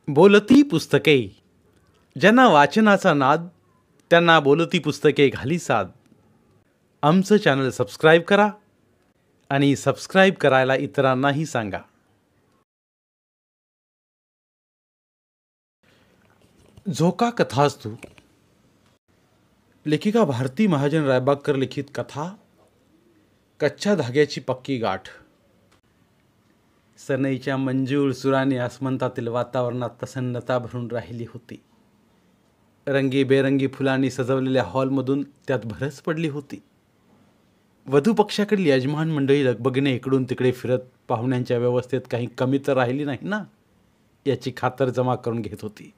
बोलती पुस्तके. ज्यांना वाचनाचा नाद त्यांना बोलती पुस्तके घाली साद. आमचं चॅनल सबस्क्राईब करा आणि सबस्क्राईब करायला इतरांनाही सांगा. झोका कथास्तू. लेखिका भारती महाजन रायबागकर लिखित कथा कच्च्या धाग्याची पक्की गाठ. सनईच्या मंजूळ सुराने आसमंतातील वातावरणात प्रसन्नता भरून राहिली होती. रंगीबेरंगी फुलांनी सजवलेल्या हॉलमधून त्यात भरच पडली होती. वधू पक्षाकडील यजमान मंडळी लगबगीने इकडून तिकडे फिरत पाहुण्यांच्या व्यवस्थेत काही कमी तर राहिली नाही ना याची खातर जमा करून घेत होती.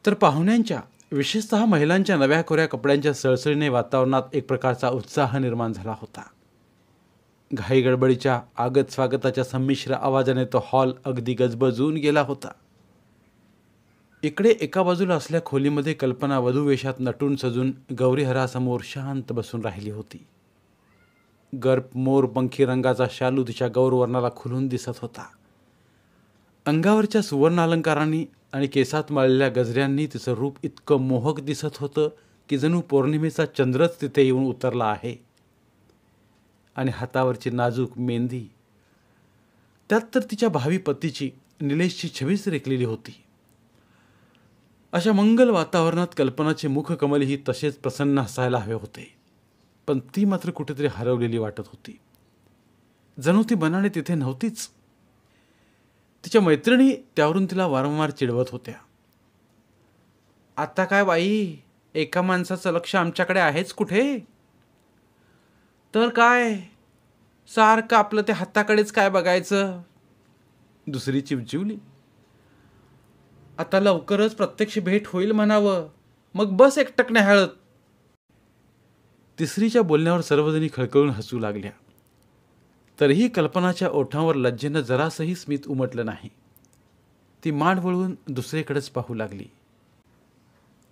तर पाहुण्यांच्या विशेषतः महिलांच्या नव्या कोऱ्या कपड्यांच्या सळसळीने वातावरणात एक प्रकारचा उत्साह निर्माण झाला होता. घाई गडबडीच्या आगत स्वागताच्या संमिश्र आवाजाने तो हॉल अगदी गजबजून गेला होता. इकडे एका बाजूला असल्या खोलीमध्ये कल्पना वधू वेशात नटून सजून गौरीहरासमोर शांत बसून राहिली होती. गर्प मोरपंखी रंगाचा शालू तिच्या गौरवर्णाला खुलून दिसत होता. अंगावरच्या सुवर्णालंकारांनी आणि केसात माळलेल्या गजऱ्यांनी तिचं रूप इतकं मोहक दिसत होतं की जणू पौर्णिमेचा चंद्रच तिथे येऊन उतरला आहे. आणि हातावरची नाजूक मेहंदी, त्यात तर तिच्या भावी पतीची निलेशची छबीच रेखलेली होती. अशा मंगल वातावरणात कल्पनाचे मुखकमलही तसेच प्रसन्न हसायला हवे होते, पण ती मात्र कुठेतरी हरवलेली वाटत होती. जणू ती मनाने तिथे नव्हतीच. तिच्या मैत्रिणी त्यावरून तिला वारंवार चिडवत होत्या. आता काय बाई, एका माणसाचं लक्ष आमच्याकडे आहेच कुठे? तर काय, सारखं आपलं ते हाताकडेच काय बघायचं? दुसरी चिवचिवली. आता लवकरच प्रत्यक्ष भेट होईल म्हणावं, मग बस एकटक हळद. तिसरीच्या बोलण्यावर सर्वजणी खळखळून हसू लागल्या. तरीही कल्पनाच्या ओठांवर लज्जेनं जरासही स्मित उमटलं नाही. ती मान वळवून दुसरीकडेच पाहू लागली.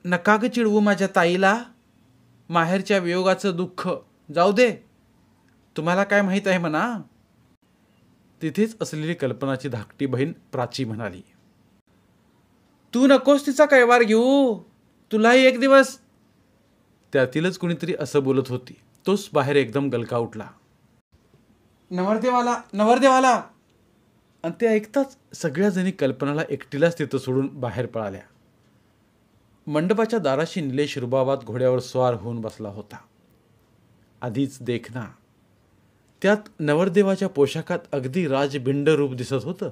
नका ग चिडवू माझ्या ताईला. माहेरच्या वियोगाचं दुःख जाऊ दे, तुम्हाला काय माहीत आहे म्हणा. तिथेच असलेली कल्पनाची धाकटी बहीण प्राची म्हणाली. तू नकोस तिचा कैवार घेऊ, तुलाही एक दिवस. त्यातीलच कुणीतरी असं बोलत होती. तोच बाहेर एकदम गलका उठला. नवरदेवाला नवरदेवाला. आणि ते ऐकताच सगळ्या जणी कल्पनाला एकटीलाच तिथं सोडून बाहेर पळाल्या. मंडपाच्या दाराशी निलेश रुबाबात घोड्यावर स्वार होऊन बसला होता. आधीच देखना, त्यात नवरदेवाच्या पोशाखात अगदी राजबिंड रूप दिसत होतं.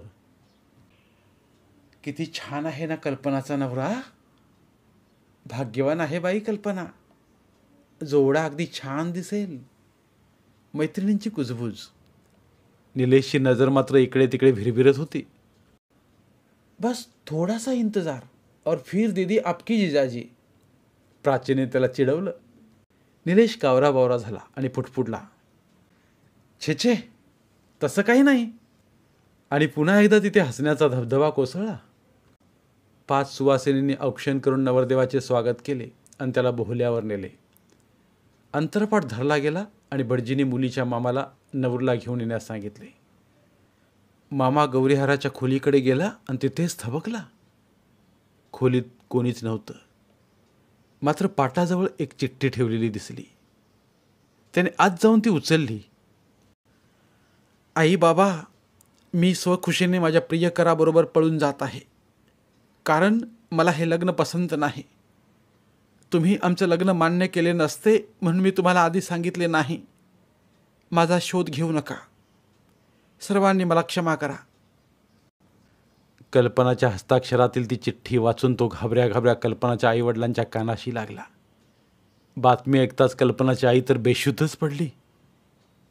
किती छान आहे ना कल्पनाचा नवरा. भाग्यवान आहे बाई कल्पना. जोडा अगदी छान दिसेल. मैत्रिणींची कुजबूज. निलेशची नजर मात्र इकडे तिकडे भिरभिरत होती. बस थोड़ा सा इंतजार और फिर दीदी आपकी जिजाजी. प्राचीने त्याला चिडवलं. निलेश कावरा बावरा झाला आणि पुटपुटला. छे छे, तसं काही नाही. आणि पुन्हा एकदा तिथे हसण्याचा धबधबा कोसळला. 5 सुवासिनींनी औक्षण करून नवरदेवाचे स्वागत केले आणि त्याला बोहल्यावर नेले. अंतरपाट धरला गेला आणि भटजीने मुलीच्या मामाला नवरीला घेऊन येण्यास सांगितले. मामा गौरीहाराच्या खोलीकडे गेला आणि तिथेच थबकला. खोलीत कोणीच नव्हतं. मात्र पाटाजवळ एक चिठ्ठी ठेवलेली दिसली. त्याने आत जाऊन ती उचलली. आई बाबा, मी स्वखुशीने माझ्या प्रियकराबरोबर पळून जात आहे, कारण मला हे लग्न पसंत नाही. तुम्ही आमचं लग्न मान्य केले नसते म्हणून मी तुम्हाला आधी सांगितले नाही. माझा शोध घेऊ नका. सर्वांनी मला क्षमा करा. कल्पनाच्या हस्ताक्षरातील ती चिठ्ठी वाचून तो घाबऱ्या घाबऱ्या कल्पनाच्या आईवडिलांच्या कानाशी लागला. बातमी ऐकताच कल्पनाची आई तर बेशुद्धच पडली.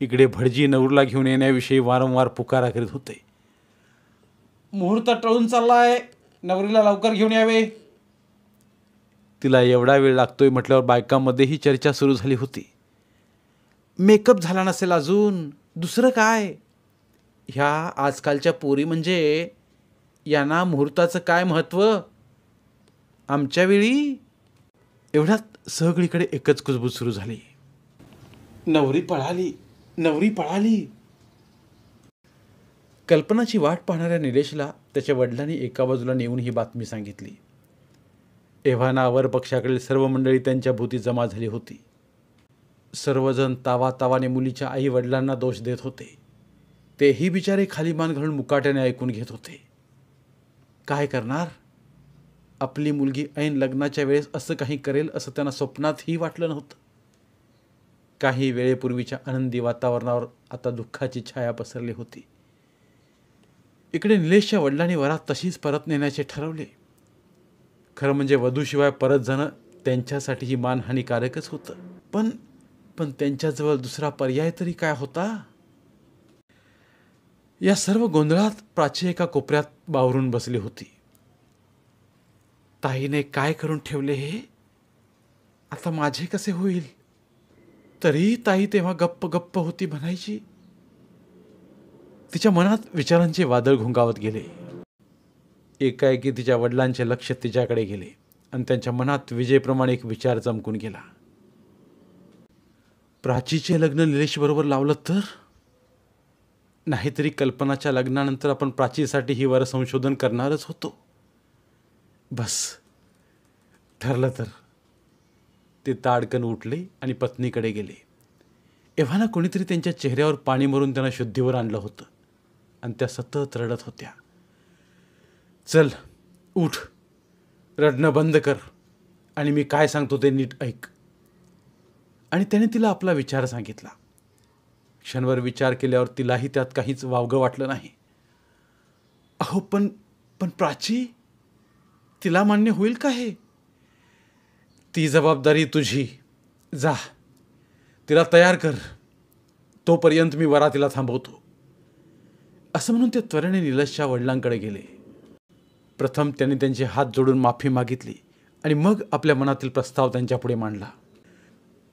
इकडे भटजी नवरीला घेऊन येण्याविषयी वारंवार पुकारा करीत होते. मुहूर्त टळून चाललाय, नवरीला लवकर घेऊन यावे. तिला एवढा वेळ लागतोय म्हटल्यावर बायकांमध्येही चर्चा सुरू झाली होती. मेकअप झाला नसेल अजून, दुसरं काय. ह्या आजकालच्या पोरी म्हणजे यांना मुहूर्ताचं काय महत्त्व. आमच्या वेळी. एवढ्यात सगळीकडे एकच कुजबूज सुरू झाली. नवरी पळाली, नवरी पळाली. कल्पनाची वाट पाहणाऱ्या निलेशला त्याच्या वडिलांनी एका बाजूला नेऊन ही बातमी सांगितली. एव्हाना वर पक्षाकडील सर्व मंडळी त्यांच्या भोवती जमा झाली होती. सर्वजण तावातावाने मुलीच्या आई वडिलांना दोष देत होते. तेही बिचारे खाली मान घालून मुकाट्याने ऐकून घेत होते. काय करणार? आपली मुलगी ऐन लग्नाच्या वेळेस असं काही करेल असं त्यांना स्वप्नातही वाटलं नव्हतं. काही वेळेपूर्वीच्या आनंदी वातावरणावर आता दुःखाची छाया पसरली होती. इकडे निलेशच्या वडिलांनी वरात तशीच परत नेण्याचे ठरवले. खरं म्हणजे वधूशिवाय परत जाणं त्यांच्यासाठीही मानहानिकारकच होतं. पण त्यांच्याजवळ दुसरा पर्याय तरी काय होता? या सर्व गोंधळात प्राची एका कोपऱ्यात बावरून बसली होती. ताईने काय करून ठेवले हे? आता माझे कसे होईल? तरी ताई तेव्हा गप्प गप्प होती म्हणायची. तिच्या मनात विचारांचे वादळ घुंगावत गेले. एकाएकी तिच्या वडिलांचे लक्ष तिच्याकडे गेले आणि त्यांच्या मनात विजेप्रमाणे एक विचार चमकून गेला. प्राचीचे लग्न निलेशबरोबर लावलं तर? नाहीतरी कल्पनाच्या लग्नानंतर आपण प्राचीसाठी ही वर संशोधन करणारच होतो. बस ठरलं तर. ते ताडकन उठले आणि पत्नीकडे गेले. एव्हाना कोणीतरी त्यांच्या चेहऱ्यावर पाणी मारून त्यांना शुद्धीवर आणलं होतं आणि त्या सतत रडत होत्या. चल उठ, रडणं बंद कर आणि मी काय सांगतो ते नीट ऐक. आणि त्याने तिला आपला विचार सांगितला. क्षणभर विचार केल्यावर तिलाही त्यात काहीच वावगं वाटलं नाही. अहो पण प्राची, तिला मान्य होईल का हे? ती जबाबदारी तुझी. जा तिला तयार कर, तोपर्यंत मी वरातीला थांबवतो. असं म्हणून ते त्वरेने निलेशच्या वडिलांकडे गेले. प्रथम त्यांनी त्यांचे हात जोडून माफी मागितली आणि मग आपल्या मनातील प्रस्ताव त्यांच्यापुढे मांडला.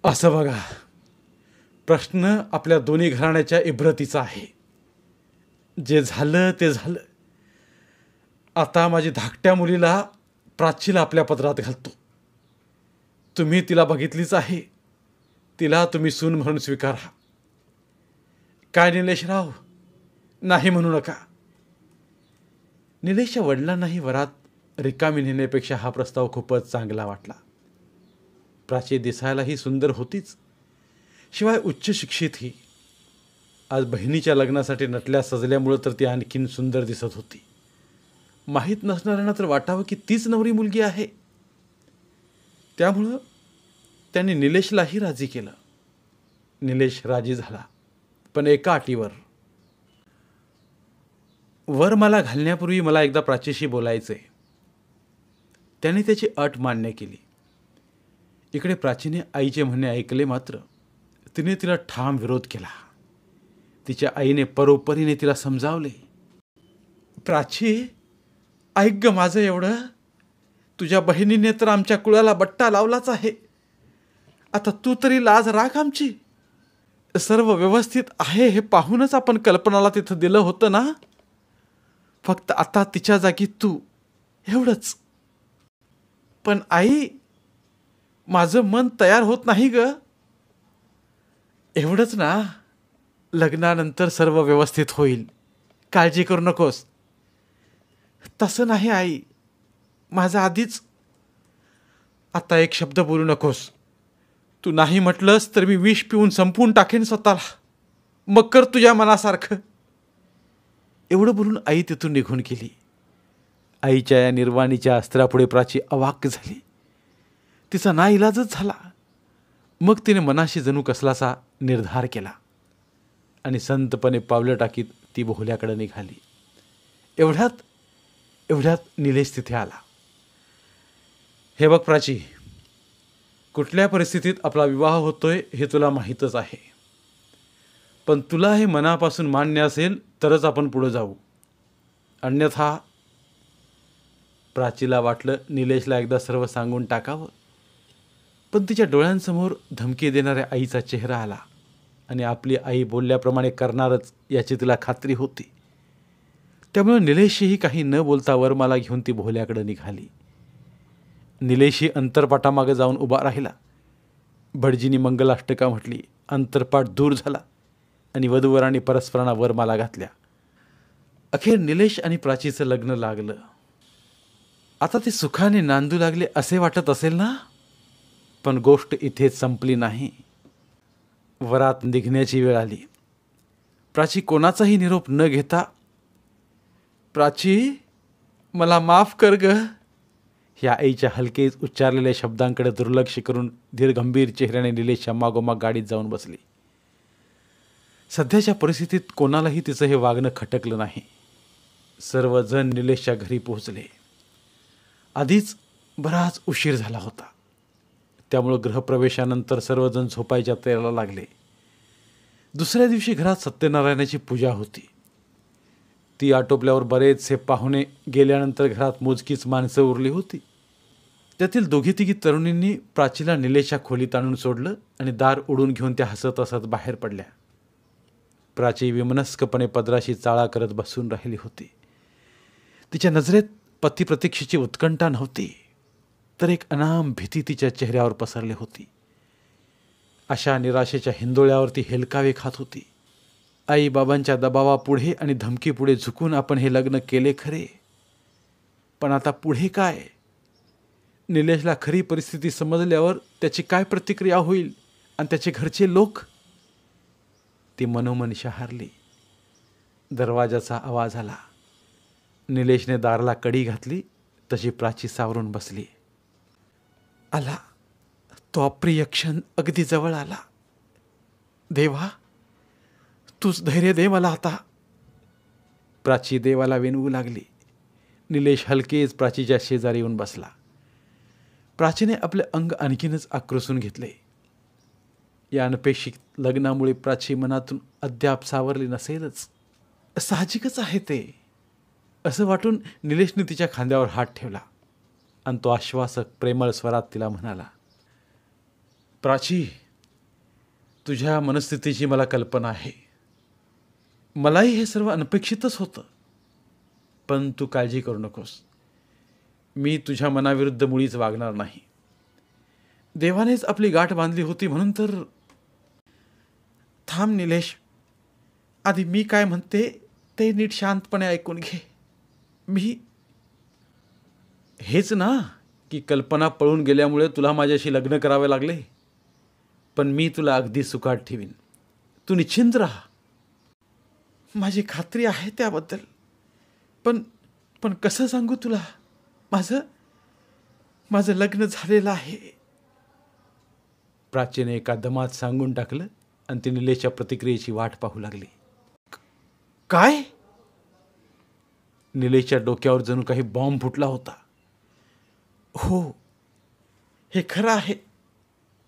असं बघा, प्रश्न आपल्या दोन्ही घराण्याच्या इब्रतीचा आहे. जे झालं ते झालं. आता माझी धाकट्या मुलीला, प्राचीला आपल्या पदरात घालतो. तुम्ही तिला बघितलीच आहे. तिला तुम्ही सून म्हणून स्वीकारा. काय निलेशराव, नाही म्हणू नका. निलेशच्या वडिलांनाही वरात रिकामी नेण्यापेक्षा हा प्रस्ताव खूपच चांगला वाटला. प्राची दिसायलाही सुंदर होतीच, शिवाय उच्च शिक्षितही. आज बहिणीच्या लग्नासाठी नटल्या सजल्यामुळं तर ती आणखीन सुंदर दिसत होती. माहीत नसणाऱ्यांना तर वाटावं की तीच नवरी मुलगी आहे. त्यामुळं त्यांनी निलेशलाही राजी केलं. निलेश राजी झाला, पण एका अटीवर. वर मला घालण्यापूर्वी मला एकदा प्राचीशी बोलायचे. त्याने त्याची अट मान्य केली. इकडे प्राचीने आईचे म्हणणे ऐकले, मात्र तिने तिला ठाम विरोध केला. तिच्या आईने परोपरीने तिला समजावले. प्राची, ऐक ग माझं एवढं. तुझ्या बहिणीने तर आमच्या कुळाला बट्टा लावलाच आहे. आता तू तरी लाज राख आमची. सर्व व्यवस्थित आहे हे पाहूनच आपण कल्पनाला तिथं दिलं होतं ना. फक्त आता तिच्या जागी तू, एवढंच. पण आई, माझं मन तयार होत नाही ग. एवढंच ना, लग्नानंतर सर्व व्यवस्थित होईल, काळजी करू नकोस. तसं नाही आई, माझं आधीच. आता एक शब्द बोलू नकोस. तू नाही म्हटलंस तर मी विष पिऊन संपवून टाकेन स्वतःला. मग कर तुझ्या मनासारखं. एवढं बोलून आई तिथून निघून गेली. आईच्या या निर्वाणीच्या अस्त्रापुढे प्राची अवाक झाली. तिचा नाईलाजच झाला. मग तिने मनाशी जणू कसलासा निर्धार केला आणि संतपणे पावलं टाकीत ती बोहल्याकडे निघाली. एवढ्यात निलेश तिथे आला. हे बघ प्राची, कुठल्या परिस्थितीत आपला विवाह होतोय हे तुला माहीतच आहे. पण तुला हे मनापासून मान्य असेल तरच आपण पुढे जाऊ. अन्यथा. प्राचीला वाटलं निलेशला एकदा सर्व सांगून टाकावं, पण तिच्या डोळ्यांसमोर धमकी देणाऱ्या आईचा चेहरा आला आणि आपली आई बोलल्याप्रमाणे करणारच याची तिला खात्री होती. त्यामुळे निलेशही काही न बोलता वरमाला घेऊन ती भोल्याकडे निघाली. निलेशही अंतरपाटामागे जाऊन उभा राहिला. भटजींनी मंगलाष्टका म्हटली. अंतरपाट दूर झाला आणि वधूवरांनी परस्परांना वरमाला घातल्या. अखेर निलेश आणि प्राचीचं लग्न लागलं. आता ते सुखाने नांदू लागले असे वाटत असेल ना? पण गोष्ट इथेच संपली नाही. वरात निघण्याची वेळ आली. प्राची कोणाचाही निरोप न घेता, प्राची, मला माफ कर ग, ह्या आईच्या हलकेच उच्चारलेल्या शब्दांकडे दुर्लक्ष करून धीरगंभीर चेहऱ्याने निलेशच्या मागोमाग गाडीत जाऊन बसली. सध्याच्या परिस्थितीत कोणालाही तिचं हे वागणं खटकलं नाही. सर्वजण निलेशच्या घरी पोहोचले. आधीच बराच उशीर झाला होता, त्यामुळं गृहप्रवेशानंतर सर्वजण झोपायच्या तयारीला लागले. दुसऱ्या दिवशी घरात सत्यनारायणाची पूजा होती. ती आटोपल्यावर बरेचसे पाहुणे गेल्यानंतर घरात मोजकीच माणसं उरली होती. त्यातील दोघी तिघी तरुणींनी प्राचीला निलेशच्या खोलीत आणून सोडलं आणि दार उडून घेऊन त्या हसत हसत बाहेर पडल्या. प्राची विमनस्कपणे पदराशी चाळा करत बसून राहिली होती. तिच्या नजरेत पतिप्रतीक्षेची उत्कंठा नव्हती, तर एक अनाम भीती तिच्या चेहऱ्यावर पसरली होती. अशा निराशेच्या हिंदोळ्यावर ती हेलकावे खात होती. आई बाबांच्या दबावापुढे आणि धमकीपुढे झुकून आपण हे लग्न केले खरे, पण आता पुढे काय? निलेशला खरी परिस्थिती समजल्यावर त्याची काय प्रतिक्रिया होईल आणि त्याचे घरचे लोक? ती मनोमन शहारली. दरवाजाचा आवाज आला. निलेशने दाराला कडी घातली तशी प्राची सावरून बसली. आला तो अप्रिय क्षण, अगदी जवळ आला. देवा, तूच धैर्य दे मला आता. प्राची देवाला विनवू लागली. निलेश हलकेच प्राचीच्या शेजारी येऊन बसला. प्राचीने आपले अंग आणखीनच आक्रोशून घेतले. या अनपेक्षित लग्नामुळे प्राची मनातून अद्याप सावरली नसेलच. साहजिकच आहे ते, असं वाटून निलेशने तिच्या खांद्यावर हात ठेवला आणि तो आश्वासक प्रेमळ स्वरात तिला म्हणाला, प्राची, तुझ्या मनस्थितीची मला कल्पना आहे. मलाही हे सर्व अनपेक्षितच होतं. पण तू काळजी करू नकोस. मी तुझ्या मनाविरुद्ध मुळीच वागणार नाही. देवानेच आपली गाठ बांधली होती म्हणून तर. थांब निलेश, आधी मी काय म्हणते ते नीट शांतपणे ऐकून घे. मी हेच ना की कल्पना पळून गेल्यामुळे तुला माझ्याशी लग्न करावे लागले, पण मी तुला अगदी सुखात ठेवीन. तू निश्चिंत राहा. माझी खात्री आहे त्याबद्दल. पण कसं सांगू तुला? माझं लग्न झालेलं आहे. प्राचीने एका दमात सांगून टाकलं आणि ती निलेशच्या प्रतिक्रियेची वाट पाहू लागली. काय? निलेशच्या डोक्यावर जणू काही बॉम्ब फुटला होता. हो, हे खरं आहे.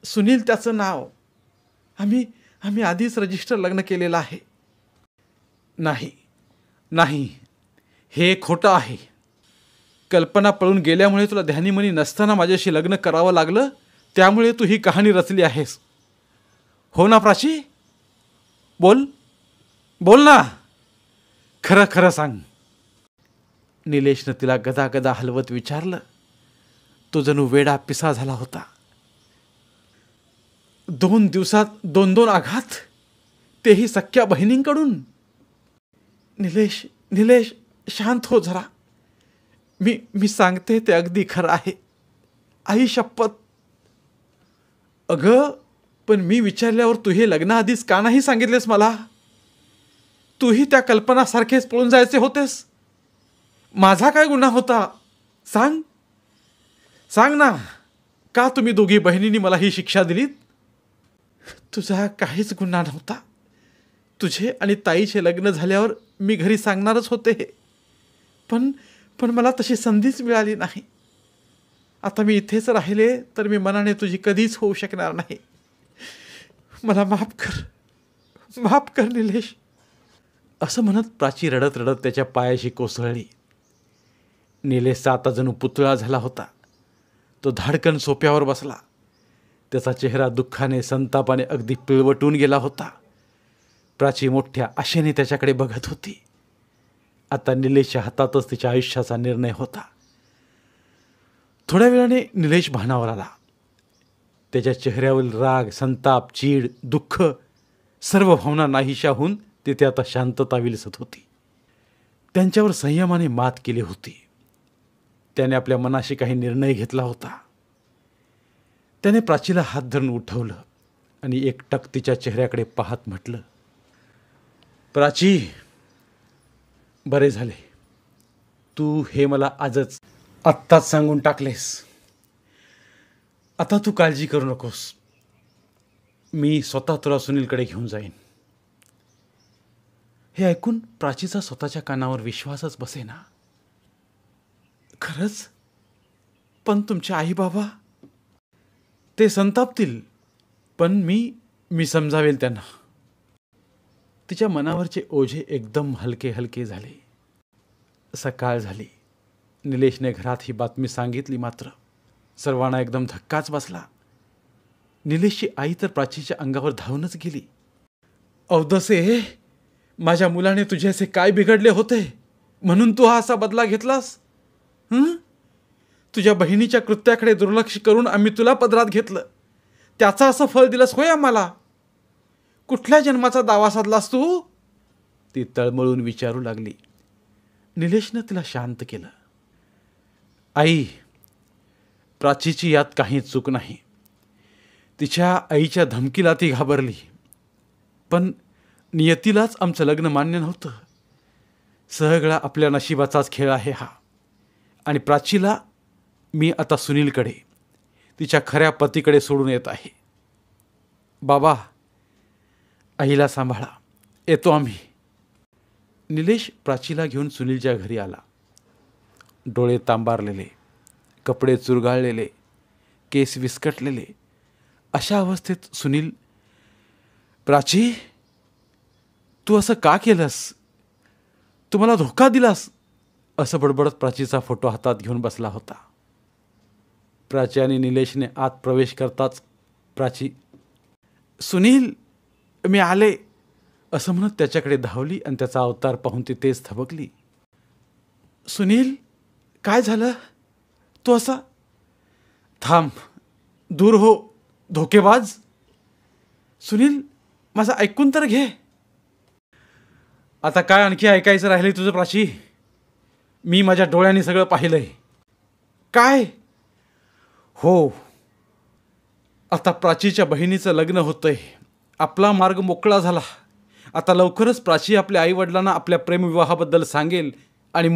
सुनील त्याचं नाव. आम्ही आधीच रजिस्टर लग्न केलेलं आहे. नाही, हे खोटं आहे. कल्पना पळून गेल्यामुळे तुला ध्यानीमनी नसताना माझ्याशी लग्न करावं लागलं, त्यामुळे तू ही कहाणी रचली आहेस. हो ना प्राची? बोल ना, खरं खरं सांग. निलेशनं तिला गदागदा हलवत विचारलं. तो जणू वेडा पिसा झाला होता. 2 दिवसात 2 आघात, तेही सख्या बहिणींकडून. निलेश, शांत हो जरा. मी सांगते ते अगदी खरं आहे. आई शपथ. अगं, पण मी विचारल्यावर तू हे लग्नाआधीच का नाही सांगितलेस मला? तूही त्या कल्पनासारखेच पळून जायचे होतेस. माझा काय गुन्हा होता? सांग ना, का तुम्ही दोघी बहिणींनी मला ही शिक्षा दिलीत? तुझा काहीच गुन्हा नव्हता. तुझे आणि ताईचे लग्न झाल्यावर मी घरी सांगणारच होते, पण मला तशी संधीच मिळाली नाही. आता मी इथेच राहिले तर मी मनाने तुझी कधीच होऊ शकणार नाही. मला माफ कर निलेश. असं म्हणत प्राची रडत रडत त्याच्या पायाशी कोसळली. निलेशचा आता जणू पुतळा झाला होता. तो धाडकन सोप्यावर बसला. त्याचा चेहरा दुःखाने संतापाने अगदी पिळवटून गेला होता. प्राची मोठ्या आशेने त्याच्याकडे बघत होती. आता निलेशच्या हातातच तिच्या आयुष्याचा निर्णय होता. थोड्या वेळाने निलेश भानावर आला. त्याच्या चेहऱ्यावरील राग, संताप, चीड, दुःख सर्व भावना नाहीशा होऊन तिथे आता शांतता विलसत होती. त्यांच्यावर संयमाने मात केली होती. त्याने आपल्या मनाशी काही निर्णय घेतला होता. त्याने प्राचीला हात धरून उठवलं आणि एकटक तिच्या चेहऱ्याकडे पाहत म्हटलं, प्राची, बरे झाले. तू हे मला आत्ताच सांगून टाकलेस. आता तू काळजी करू नकोस. मी स्वतः तुला सुनीलकडे घेऊन जाईन. हे ऐकून प्राचीचा स्वतःच्या कानावर विश्वासच बसेना. खरंच? पण तुमचे आई बाबा? ते संतापतील, पण मी समजावेल त्यांना. तिच्या मनावरचे ओझे एकदम हलके हलके झाले. सकाळ झाली. निलेशने घरात ही बातमी सांगितली, मात्र सर्वांना एकदम धक्काच बसला. निलेशची आई तर प्राचीच्या अंगावर धावूनच गेली. अवदसे, माझ्या मुलाने तुझे असे काय बिघडले होते म्हणून तू हा असा बदला घेतलास? तुझ्या बहिणीच्या कृत्याकडे दुर्लक्ष करून आम्ही तुला पदरात घेतलं. त्याचं असं फळ दिलंस होय आम्हाला? कुठल्या जन्माचा दावा साधलास तू? ती तळमळून विचारू लागली. निलेशनं तिला शांत केलं. आई, प्राचीची यात काही चूक नाही. तिच्या आईच्या धमकीला ती घाबरली. पण नियतीलाच आमचं लग्न मान्य नव्हतं. सगळा आपल्या नशिबाचाच खेळ आहे हा. आणि प्राचीला मी आता सुनीलकडे, तिच्या खऱ्या पतीकडे सोडून येत आहे. बाबा, आईला सांभाळा. येतो आम्ही. निलेश प्राचीला घेऊन सुनीलच्या घरी आला. डोळे तांबारलेले, कपडे चुरगाळलेले, केस विस्कटलेले. अशा अवस्थेत सुनील, प्राची, तू असं का केलंस? तू मला धोका दिलास, असं बडबडत प्राचीचा फोटो हातात घेऊन बसला होता. प्राची आणि निलेशने आत प्रवेश करताच प्राची, सुनील, मी आले, असं म्हणत त्याच्याकडे धावली आणि त्याचा अवतार पाहून ती तेच थबकली. सुनील, काय झालं? तू असा? थांब, दूर हो, धोकेबाज. सुनील, माझं ऐकून तर घे. आता काय आणखी ऐकायचं राहिले तुझं प्राची? मी माझ्या डोळ्यांनी सगळं पाहिलंय. काय? हो, आता प्राचीच्या बहिणीचं लग्न होतंय. आपला मार्ग मोकळा झाला. आता लवकरच प्राची आपल्या आईवडिलांना आपल्या प्रेमविवाहाबद्दल सांगेल आणि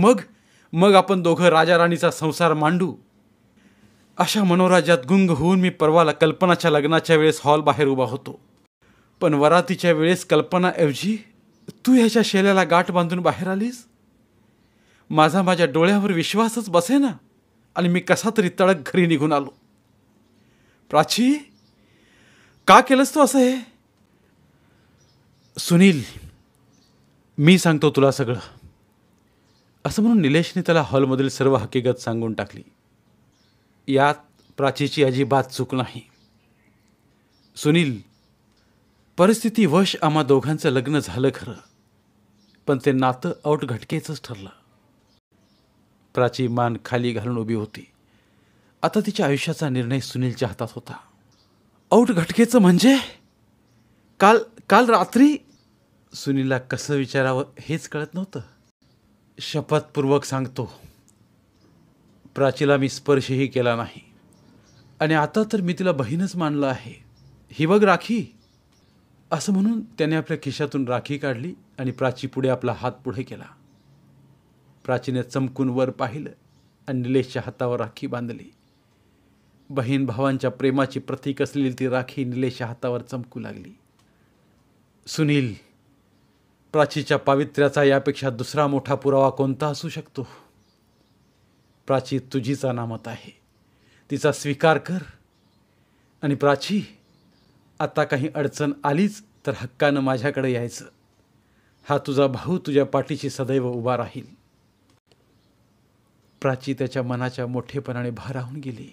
मग आपण दोघं राजा राणीचा संसार मांडू. अशा मनोराज्यात गुंग होऊन मी परवाला कल्पनाच्या लग्नाच्या वेळेस हॉल बाहेर उभा होतो. पण वरातीच्या वेळेस कल्पनाऐवजी तू ह्याच्या शेल्याला गाठ बांधून बाहेर आलीस. माझ्या डोळ्यावर विश्वासच बसेना आणि मी कसा तरी तडक घरी निघून आलो. प्राची, का केलंस तू असं हे? सुनील, मी सांगतो तुला सगळं, असं म्हणून निलेशने त्याला हॉलमधील सर्व हकीकत सांगून टाकली. यात प्राचीची अजिबात चूक नाही. सुनील, परिस्थिती वश आम्हा दोघांचं लग्न झालं खरं, पण ते नातं औट घटकेचंच ठरलं. प्राची मान खाली घालून उभी होती. आता तिच्या आयुष्याचा निर्णय सुनीलच्या हातात होता. औट घटकेचं म्हणजे? काल रात्री? सुनीलला कसं विचारावं हेच कळत नव्हतं. शपथपूर्वक सांगतो, प्राचीला मी स्पर्शही केला नाही आणि आता तर मी तिला बहीणच मानलं आहे. ही बघ राखी, असं म्हणून त्याने आपल्या खिशातून राखी काढली आणि प्राची पुढे आपला हात पुढे केला. प्राचीने चमकून वर पाहिलं आणि निलेशच्या हातावर राखी बांधली. बहीण भावांच्या प्रेमाची प्रतीक असलेली ती राखी निलेशच्या हातावर चमकू लागली. सुनील, प्राचीच्या पावित्र्याचा यापेक्षा दुसरा मोठा पुरावा कोणता असू शकतो? प्राची तुझीच अनामत आहे. तिचा स्वीकार कर. आणि प्राची, आता काही अडचण आलीच तर हक्कानं माझ्याकडे यायचं. हा तुझा भाऊ तुझ्या पाठीशी सदैव उभा राहील. प्राची त्याच्या मनाच्या मोठेपणाने भारावून गेली.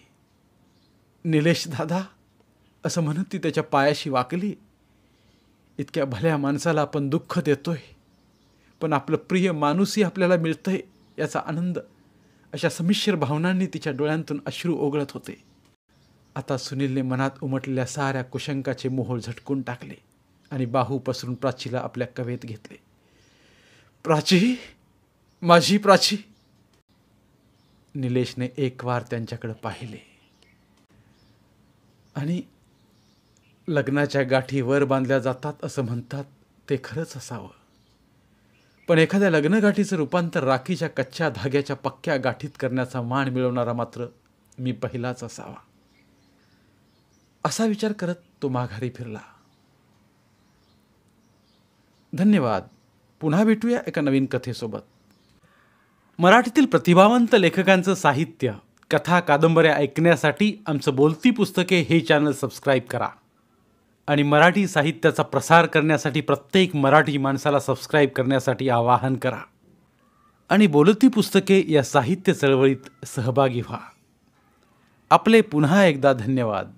निलेश दादा, असं म्हणत ती त्याच्या पायाशी वाकली. इतक्या भल्या माणसाला आपण दुःख देतोय, पण आपलं प्रिय माणूसही आपल्याला मिळतंय याचा आनंद, अशा संमिश्र भावनांनी तिच्या डोळ्यांतून अश्रू ओघळत होते. आता सुनीलने मनात उमटलेल्या साऱ्या कुशंकाचे मोहोळ झटकून टाकले आणि बाहू पसरून प्राचीला आपल्या कवेत घेतले. प्राची, माझी प्राची. निलेशने एक वार त्यांच्याकडे पाहिले आणि लग्नाच्या गाठी वर बांधल्या जातात असं म्हणतात ते खरंच असावं. पण एखाद्या लग्नगाठीचं रूपांतर राखीच्या कच्च्या धाग्याच्या पक्क्या गाठीत करण्याचा मान मिळवणारा मात्र मी पहिलाच असावा, असा विचार करत तो माघारी फिरला. धन्यवाद. पुन्हा भेटूया एका नवीन कथेसोबत. मराठीतील प्रतिभावंत लेखकांचं साहित्य, कथा, कादंबऱ्या ऐकण्यासाठी आमचं बोलती पुस्तके हे चॅनल सबस्क्राईब करा आणि मराठी साहित्याचा प्रसार करण्यासाठी प्रत्येक मराठी माणसाला सबस्क्राईब करण्यासाठी आवाहन करा आणि बोलती पुस्तके या साहित्य चळवळीत सहभागी व्हा. आपले पुन्हा एकदा धन्यवाद.